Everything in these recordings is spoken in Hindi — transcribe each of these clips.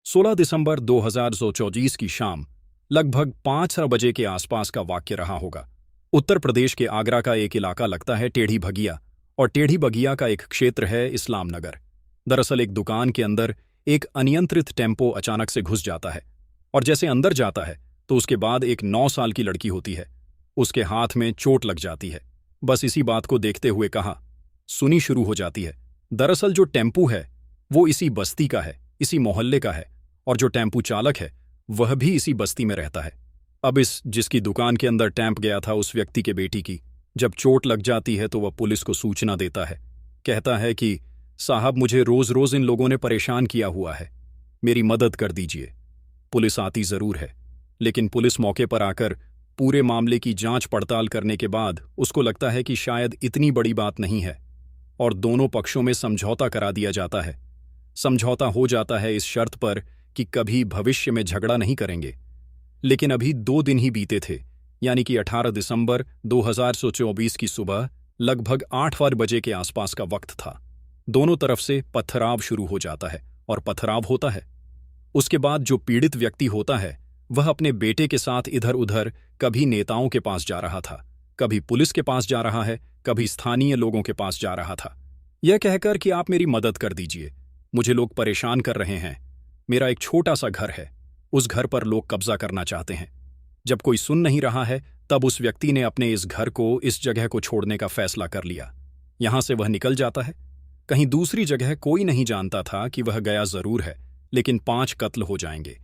16 दिसंबर 2024 की शाम लगभग 5 बजे के आसपास का वाक्य रहा होगा। उत्तर प्रदेश के आगरा का एक इलाका लगता है टेढ़ी भगिया, और टेढ़ी भगिया का एक क्षेत्र है इस्लाम नगर। दरअसल एक दुकान के अंदर एक अनियंत्रित टेम्पो अचानक से घुस जाता है, और जैसे अंदर जाता है तो उसके बाद एक 9 साल की लड़की होती है। उसके हाथ में चोट लग जाती है। बस इसी बात को देखते हुए कहा सुनी शुरू हो जाती है। दरअसल जो टेम्पू है वो इसी बस्ती का है, इसी मोहल्ले का है, और जो टेम्पू चालक है वह भी इसी बस्ती में रहता है। अब इस जिसकी दुकान के अंदर टैंप गया था उस व्यक्ति के बेटी की जब चोट लग जाती है तो वह पुलिस को सूचना देता है। कहता है कि साहब मुझे रोज रोज इन लोगों ने परेशान किया हुआ है, मेरी मदद कर दीजिए। पुलिस आती जरूर है, लेकिन पुलिस मौके पर आकर पूरे मामले की जांच पड़ताल करने के बाद उसको लगता है कि शायद इतनी बड़ी बात नहीं है, और दोनों पक्षों में समझौता करा दिया जाता है। समझौता हो जाता है इस शर्त पर कि कभी भविष्य में झगड़ा नहीं करेंगे। लेकिन अभी 2 दिन ही बीते थे, यानी कि 18 दिसंबर 2024 की सुबह लगभग 8 बजे के आसपास का वक्त था। दोनों तरफ से पथराव शुरू हो जाता है और पथराव होता है। उसके बाद जो पीड़ित व्यक्ति होता है वह अपने बेटे के साथ इधर उधर कभी नेताओं के पास जा रहा था, कभी पुलिस के पास जा रहा है, कभी स्थानीय लोगों के पास जा रहा था, यह कहकर कि आप मेरी मदद कर दीजिए, मुझे लोग परेशान कर रहे हैं, मेरा एक छोटा सा घर है, उस घर पर लोग कब्जा करना चाहते हैं। जब कोई सुन नहीं रहा है तब उस व्यक्ति ने अपने इस घर को, इस जगह को छोड़ने का फैसला कर लिया। यहां से वह निकल जाता है। कहीं दूसरी जगह कोई नहीं जानता था कि वह गया जरूर है, लेकिन 5 कत्ल हो जाएंगे।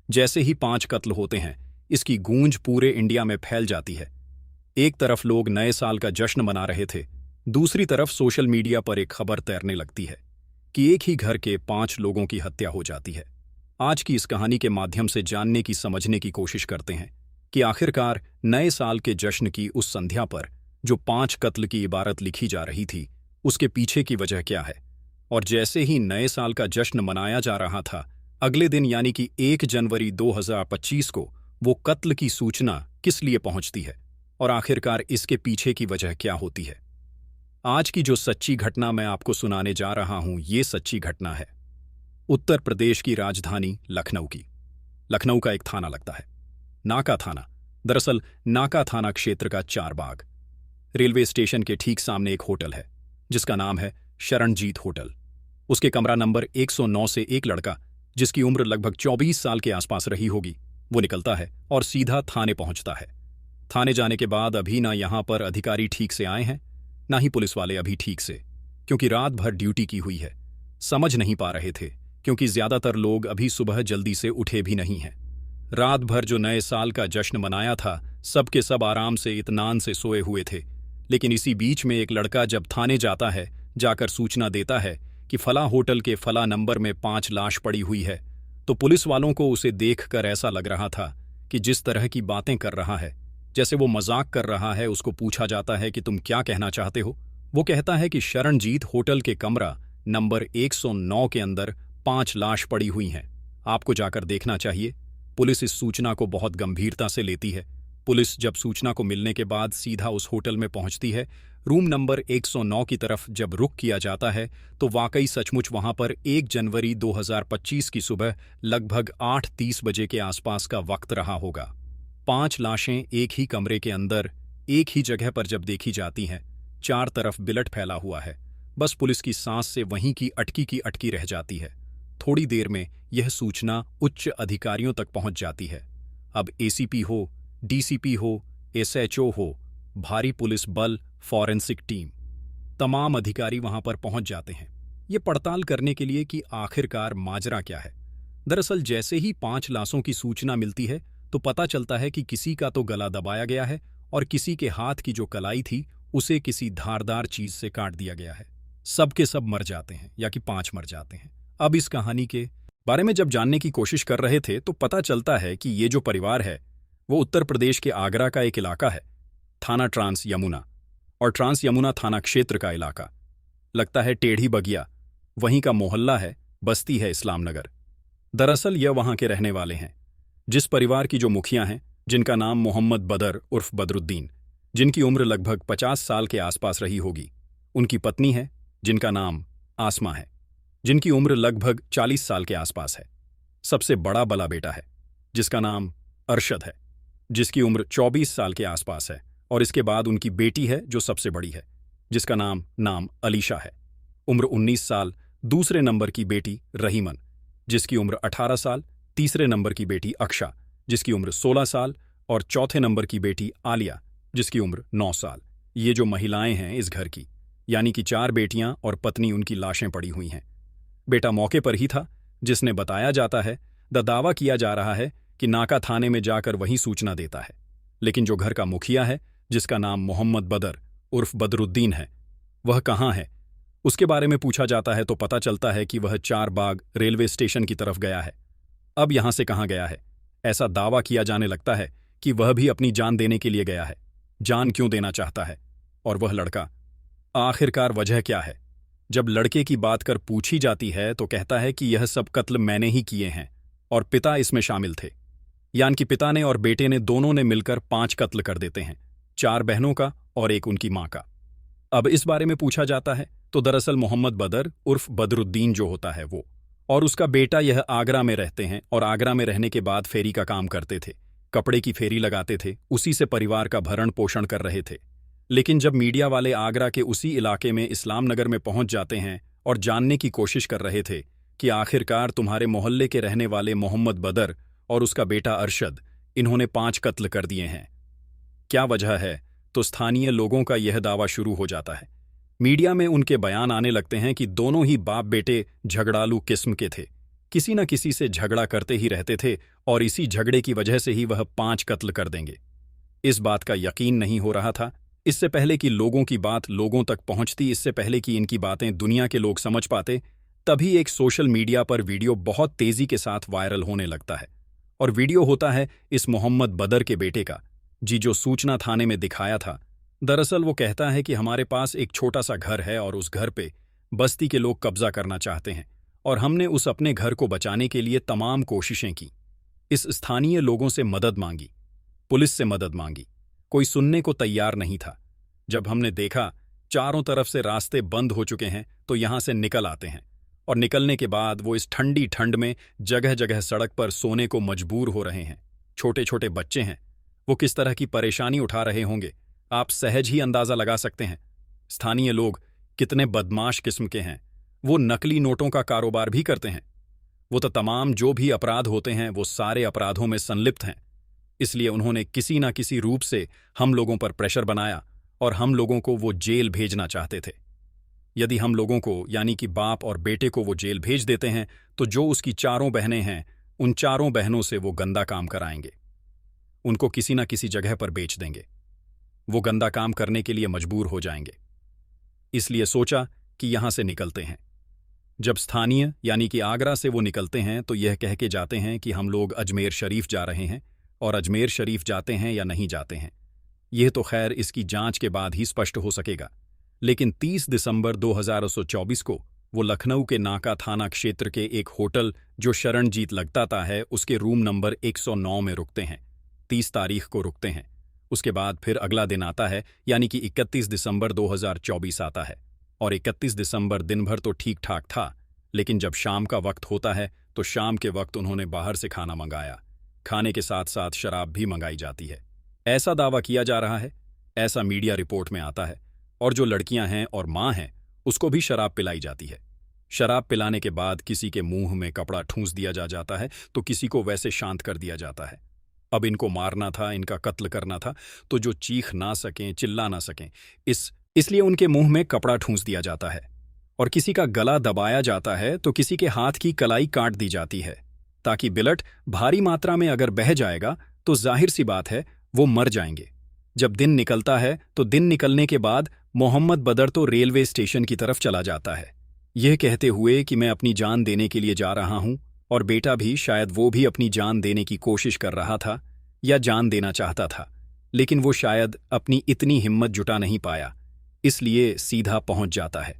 जैसे ही 5 कत्ल होते हैं इसकी गूंज पूरे इंडिया में फैल जाती है। एक तरफ लोग नए साल का जश्न मना रहे थे, दूसरी तरफ सोशल मीडिया पर एक खबर तैरने लगती है कि एक ही घर के 5 लोगों की हत्या हो जाती है। आज की इस कहानी के माध्यम से जानने की, समझने की कोशिश करते हैं कि आखिरकार नए साल के जश्न की उस संध्या पर जो 5 कत्ल की इबारत लिखी जा रही थी उसके पीछे की वजह क्या है। और जैसे ही नए साल का जश्न मनाया जा रहा था, अगले दिन यानी कि 1 जनवरी 2025 को वो कत्ल की सूचना किस लिए पहुंचती है और आखिरकार इसके पीछे की वजह क्या होती है। आज की जो सच्ची घटना मैं आपको सुनाने जा रहा हूं, ये सच्ची घटना है उत्तर प्रदेश की राजधानी लखनऊ की। लखनऊ का एक थाना लगता है नाका थाना। दरअसल नाका थाना क्षेत्र का 4 बाग रेलवे स्टेशन के ठीक सामने एक होटल है जिसका नाम है शरणजीत होटल। उसके कमरा नंबर 109 से एक लड़का जिसकी उम्र लगभग 24 साल के आसपास रही होगी वो निकलता है और सीधा थाने पहुंचता है। थाने जाने के बाद अभी ना यहां पर अधिकारी ठीक से आए हैं, ना ही पुलिस वाले अभी ठीक से, क्योंकि रात भर ड्यूटी की हुई है। समझ नहीं पा रहे थे क्योंकि ज्यादातर लोग अभी सुबह जल्दी से उठे भी नहीं हैं। रात भर जो नए साल का जश्न मनाया था सब के सब आराम से इत्मीनान से सोए हुए थे। लेकिन इसी बीच में एक लड़का जब थाने जाता है, जाकर सूचना देता है कि फला होटल के फला नंबर में 5 लाश पड़ी हुई है, तो पुलिस वालों को उसे देखकर ऐसा लग रहा था कि जिस तरह की बातें कर रहा है, जैसे वो मजाक कर रहा है। उसको पूछा जाता है कि तुम क्या कहना चाहते हो। वो कहता है कि शरणजीत होटल के कमरा नंबर 109 के अंदर 5 लाश पड़ी हुई हैं, आपको जाकर देखना चाहिए। पुलिस इस सूचना को बहुत गंभीरता से लेती है। पुलिस जब सूचना को मिलने के बाद सीधा उस होटल में पहुंचती है। रूम नंबर 109 की तरफ जब रुख किया जाता है तो वाकई सचमुच वहां पर 1 जनवरी 2025 की सुबह लगभग 8:30 बजे के आसपास का वक्त रहा होगा। 5 लाशें एक ही कमरे के अंदर एक ही जगह पर जब देखी जाती हैं, 4 तरफ बिलट फैला हुआ है। बस पुलिस की सांस से वहीं की अटकी रह जाती है। थोड़ी देर में यह सूचना उच्च अधिकारियों तक पहुंच जाती है। अब एसीपी हो, डीसीपी हो, एसएचओ हो, भारी पुलिस बल, फॉरेंसिक टीम, तमाम अधिकारी वहां पर पहुंच जाते हैं ये पड़ताल करने के लिए कि आखिरकार माजरा क्या है। दरअसल जैसे ही 5 लाशों की सूचना मिलती है तो पता चलता है कि किसी का तो गला दबाया गया है और किसी के हाथ की जो कलाई थी उसे किसी धारदार चीज से काट दिया गया है। सब के सब मर जाते हैं या कि 5 मर जाते हैं। अब इस कहानी के बारे में जब जानने की कोशिश कर रहे थे तो पता चलता है कि ये जो परिवार है वो उत्तर प्रदेश के आगरा का एक इलाका है, थाना ट्रांस यमुना, और ट्रांस यमुना थाना क्षेत्र का इलाका लगता है टेढ़ी बगिया, वहीं का मोहल्ला है, बस्ती है इस्लाम नगर। दरअसल यह वहां के रहने वाले हैं। जिस परिवार की जो मुखिया हैं, जिनका नाम मोहम्मद बदर उर्फ बदरुद्दीन, जिनकी उम्र लगभग 50 साल के आसपास रही होगी। उनकी पत्नी है जिनका नाम आसमा है, जिनकी उम्र लगभग 40 साल के आसपास है। सबसे बड़ा बला बेटा है, जिसका नाम अरशद है, जिसकी उम्र 24 साल के आसपास है। और इसके बाद उनकी बेटी है जो सबसे बड़ी है, जिसका नाम अलीशा है, उम्र 19 साल। दूसरे नंबर की बेटी रहीमन, जिसकी उम्र 18 साल। तीसरे नंबर की बेटी अक्षा, जिसकी उम्र 16 साल। और चौथे नंबर की बेटी आलिया, जिसकी उम्र 9 साल। ये जो महिलाएं हैं इस घर की, यानी कि 4 बेटियां और पत्नी, उनकी लाशें पड़ी हुई हैं। बेटा मौके पर ही था, जिसने बताया जाता है, दावा किया जा रहा है कि नाका थाने में जाकर वही सूचना देता है। लेकिन जो घर का मुखिया है, जिसका नाम मोहम्मद बदर उर्फ बदरुद्दीन है, वह कहाँ है? उसके बारे में पूछा जाता है तो पता चलता है कि वह 4 बाग रेलवे स्टेशन की तरफ गया है। अब यहां से कहाँ गया है? ऐसा दावा किया जाने लगता है कि वह भी अपनी जान देने के लिए गया है। जान क्यों देना चाहता है? और वह लड़का, आखिरकार वजह क्या है? जब लड़के की बात कर पूछी जाती है तो कहता है कि यह सब कत्ल मैंने ही किए हैं और पिता इसमें शामिल थे। यानी कि पिता ने और बेटे ने दोनों ने मिलकर 5 कत्ल कर देते हैं, 4 बहनों का और एक उनकी मां का। अब इस बारे में पूछा जाता है तो दरअसल मोहम्मद बदर उर्फ बदरुद्दीन जो होता है वो और उसका बेटा यह आगरा में रहते हैं और आगरा में रहने के बाद फेरी का काम करते थे, कपड़े की फेरी लगाते थे, उसी से परिवार का भरण पोषण कर रहे थे। लेकिन जब मीडिया वाले आगरा के उसी इलाके में इस्लाम नगर में पहुंच जाते हैं और जानने की कोशिश कर रहे थे कि आखिरकार तुम्हारे मोहल्ले के रहने वाले मोहम्मद बदर और उसका बेटा अरशद, इन्होंने 5 कत्ल कर दिए हैं, क्या वजह है, तो स्थानीय लोगों का यह दावा शुरू हो जाता है। मीडिया में उनके बयान आने लगते हैं कि दोनों ही बाप बेटे झगड़ालू किस्म के थे, किसी न किसी से झगड़ा करते ही रहते थे और इसी झगड़े की वजह से ही वह 5 कत्ल कर देंगे। इस बात का यकीन नहीं हो रहा था। इससे पहले कि लोगों की बात लोगों तक पहुंचती, इससे पहले कि इनकी बातें दुनिया के लोग समझ पाते, तभी एक सोशल मीडिया पर वीडियो बहुत तेजी के साथ वायरल होने लगता है। और वीडियो होता है इस मोहम्मद बदर के बेटे का, जो सूचना थाने में दिखाया था। दरअसल वो कहता है कि हमारे पास एक छोटा सा घर है और उस घर पे बस्ती के लोग कब्जा करना चाहते हैं और हमने उस अपने घर को बचाने के लिए तमाम कोशिशें की। इस स्थानीय लोगों से मदद मांगी, पुलिस से मदद मांगी, कोई सुनने को तैयार नहीं था। जब हमने देखा चारों तरफ से रास्ते बंद हो चुके हैं तो यहां से निकल आते हैं और निकलने के बाद वो इस ठंडी ठंड में जगह जगह सड़क पर सोने को मजबूर हो रहे हैं। छोटे छोटे बच्चे हैं, वो किस तरह की परेशानी उठा रहे होंगे आप सहज ही अंदाजा लगा सकते हैं। स्थानीय लोग कितने बदमाश किस्म के हैं, वो नकली नोटों का कारोबार भी करते हैं। वो तो तमाम जो भी अपराध होते हैं वो सारे अपराधों में संलिप्त हैं। इसलिए उन्होंने किसी ना किसी रूप से हम लोगों पर प्रेशर बनाया और हम लोगों को वो जेल भेजना चाहते थे। यदि हम लोगों को, यानी कि बाप और बेटे को, वो जेल भेज देते हैं तो जो उसकी 4 बहनें हैं, उन 4 बहनों से वो गंदा काम कराएंगे, उनको किसी ना किसी जगह पर बेच देंगे, वो गंदा काम करने के लिए मजबूर हो जाएंगे। इसलिए सोचा कि यहां से निकलते हैं। जब स्थानीय यानी कि आगरा से वो निकलते हैं तो यह कह के जाते हैं कि हम लोग अजमेर शरीफ जा रहे हैं, और अजमेर शरीफ जाते हैं या नहीं जाते हैं यह तो खैर इसकी जांच के बाद ही स्पष्ट हो सकेगा। लेकिन 30 दिसंबर 2024 को वो लखनऊ के नाका थाना क्षेत्र के एक होटल जो शरणजीत लगता है उसके रूम नंबर 109 में रुकते हैं। 30 तारीख को रुकते हैं। उसके बाद फिर अगला दिन आता है, यानी कि 31 दिसंबर 2024 आता है। और 31 दिसंबर दिन भर तो ठीक ठाक था, लेकिन जब शाम का वक्त होता है तो शाम के वक्त उन्होंने बाहर से खाना मंगाया। खाने के साथ साथ शराब भी मंगाई जाती है, ऐसा दावा किया जा रहा है, ऐसा मीडिया रिपोर्ट में आता है। और जो लड़कियां हैं और मां हैं उसको भी शराब पिलाई जाती है। शराब पिलाने के बाद किसी के मुंह में कपड़ा ठूंस दिया जाता है तो किसी को वैसे शांत कर दिया जाता है। अब इनको मारना था, इनका कत्ल करना था, तो जो चीख ना सकें, चिल्ला ना सकें, इसलिए उनके मुंह में कपड़ा ठूंस दिया जाता है। और किसी का गला दबाया जाता है तो किसी के हाथ की कलाई काट दी जाती है, ताकि ब्लड भारी मात्रा में अगर बह जाएगा तो जाहिर सी बात है वो मर जाएंगे। जब दिन निकलता है तो दिन निकलने के बाद मोहम्मद बदर तो रेलवे स्टेशन की तरफ चला जाता है, यह कहते हुए कि मैं अपनी जान देने के लिए जा रहा हूं। और बेटा भी, शायद वो भी अपनी जान देने की कोशिश कर रहा था या जान देना चाहता था, लेकिन वो शायद अपनी इतनी हिम्मत जुटा नहीं पाया, इसलिए सीधा पहुंच जाता है।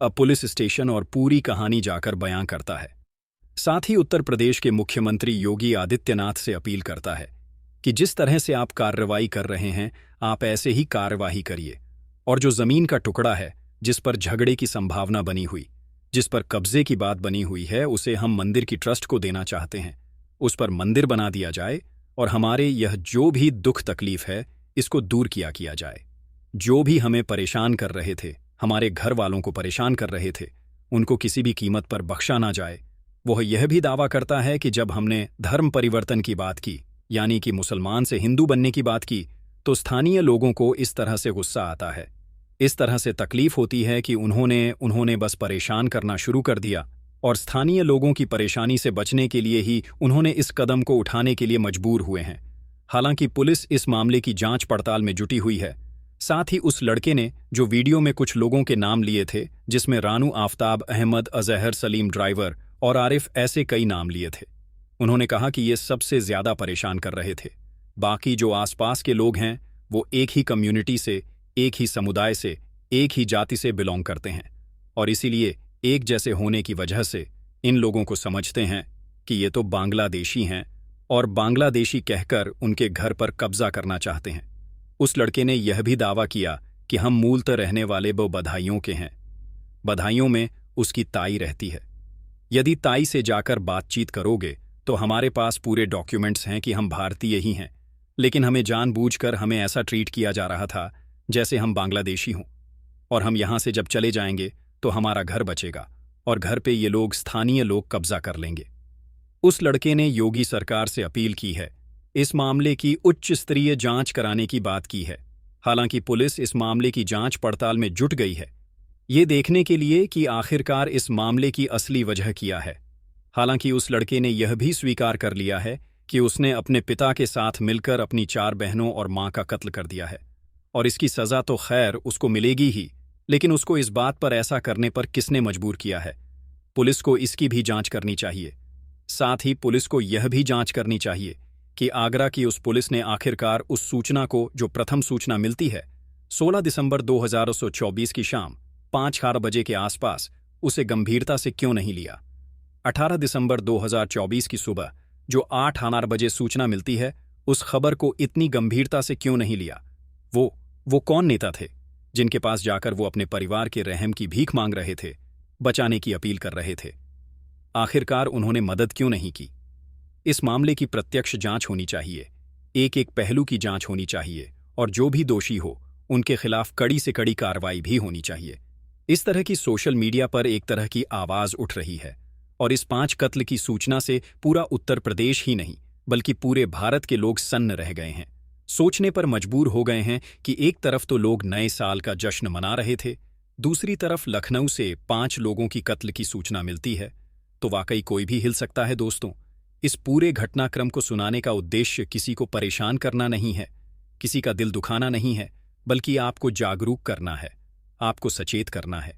अब पुलिस स्टेशन और पूरी कहानी जाकर बयां करता है। साथ ही उत्तर प्रदेश के मुख्यमंत्री योगी आदित्यनाथ से अपील करता है कि जिस तरह से आप कार्रवाई कर रहे हैं आप ऐसे ही कार्यवाही करिए, और जो जमीन का टुकड़ा है जिस पर झगड़े की संभावना बनी हुई जिस पर कब्जे की बात बनी हुई है उसे हम मंदिर की ट्रस्ट को देना चाहते हैं। उस पर मंदिर बना दिया जाए और हमारे यह जो भी दुख तकलीफ है इसको दूर किया जाए। जो भी हमें परेशान कर रहे थे, हमारे घर वालों को परेशान कर रहे थे, उनको किसी भी कीमत पर बख्शा ना जाए। वह यह भी दावा करता है कि जब हमने धर्म परिवर्तन की बात की, यानी कि मुसलमान से हिंदू बनने की बात की, तो स्थानीय लोगों को इस तरह से गुस्सा आता है, इस तरह से तकलीफ होती है कि उन्होंने बस परेशान करना शुरू कर दिया और स्थानीय लोगों की परेशानी से बचने के लिए ही उन्होंने इस कदम को उठाने के लिए मजबूर हुए हैं। हालांकि पुलिस इस मामले की जांच पड़ताल में जुटी हुई है। साथ ही उस लड़के ने जो वीडियो में कुछ लोगों के नाम लिए थे, जिसमें रानू आफ्ताब, अहमद, अजहर, सलीम ड्राइवर और आरिफ, ऐसे कई नाम लिए थे, उन्होंने कहा कि ये सबसे ज्यादा परेशान कर रहे थे। बाकी जो आसपास के लोग हैं वो एक ही कम्युनिटी से, एक ही समुदाय से, एक ही जाति से बिलोंग करते हैं और इसीलिए एक जैसे होने की वजह से इन लोगों को समझते हैं कि ये तो बांग्लादेशी हैं और बांग्लादेशी कहकर उनके घर पर कब्जा करना चाहते हैं। उस लड़के ने यह भी दावा किया कि हम मूलतः रहने वाले वो बधाइयों के हैं। बधाइयों में उसकी ताई रहती है। यदि ताई से जाकर बातचीत करोगे तो हमारे पास पूरे डॉक्यूमेंट्स हैं कि हम भारतीय ही हैं, लेकिन हमें जानबूझकर हमें ऐसा ट्रीट किया जा रहा था जैसे हम बांग्लादेशी हों, और हम यहां से जब चले जाएंगे तो हमारा घर बचेगा और घर पे ये लोग, स्थानीय लोग, कब्जा कर लेंगे। उस लड़के ने योगी सरकार से अपील की है, इस मामले की उच्च स्तरीय जांच कराने की बात की है। हालांकि पुलिस इस मामले की जांच पड़ताल में जुट गई है, ये देखने के लिए कि आखिरकार इस मामले की असली वजह क्या है। हालांकि उस लड़के ने यह भी स्वीकार कर लिया है कि उसने अपने पिता के साथ मिलकर अपनी 4 बहनों और मां का कत्ल कर दिया है और इसकी सजा तो खैर उसको मिलेगी ही, लेकिन उसको इस बात पर ऐसा करने पर किसने मजबूर किया है? पुलिस को इसकी भी जांच करनी चाहिए। साथ ही पुलिस को यह भी जांच करनी चाहिए कि आगरा की उस पुलिस ने आखिरकार उस सूचना को, जो प्रथम सूचना मिलती है 16 दिसंबर 2024 की शाम 5:11 बजे के आसपास, उसे गंभीरता से क्यों नहीं लिया। 18 दिसंबर 2024 की सुबह जो 8:11 बजे सूचना मिलती है, उस खबर को इतनी गंभीरता से क्यों नहीं लिया। वो कौन नेता थे जिनके पास जाकर वो अपने परिवार के रहम की भीख मांग रहे थे, बचाने की अपील कर रहे थे? आखिरकार उन्होंने मदद क्यों नहीं की? इस मामले की प्रत्यक्ष जांच होनी चाहिए, एक एक पहलू की जांच होनी चाहिए और जो भी दोषी हो उनके खिलाफ कड़ी से कड़ी कार्रवाई भी होनी चाहिए। इस तरह की सोशल मीडिया पर एक तरह की आवाज उठ रही है और इस 5 कत्ल की सूचना से पूरा उत्तर प्रदेश ही नहीं बल्कि पूरे भारत के लोग सन्न रह गए हैं, सोचने पर मजबूर हो गए हैं कि एक तरफ तो लोग नए साल का जश्न मना रहे थे, दूसरी तरफ लखनऊ से 5 लोगों की कत्ल की सूचना मिलती है। तो वाकई कोई भी हिल सकता है दोस्तों। इस पूरे घटनाक्रम को सुनाने का उद्देश्य किसी को परेशान करना नहीं है, किसी का दिल दुखाना नहीं है, बल्कि आपको जागरूक करना है, आपको सचेत करना है।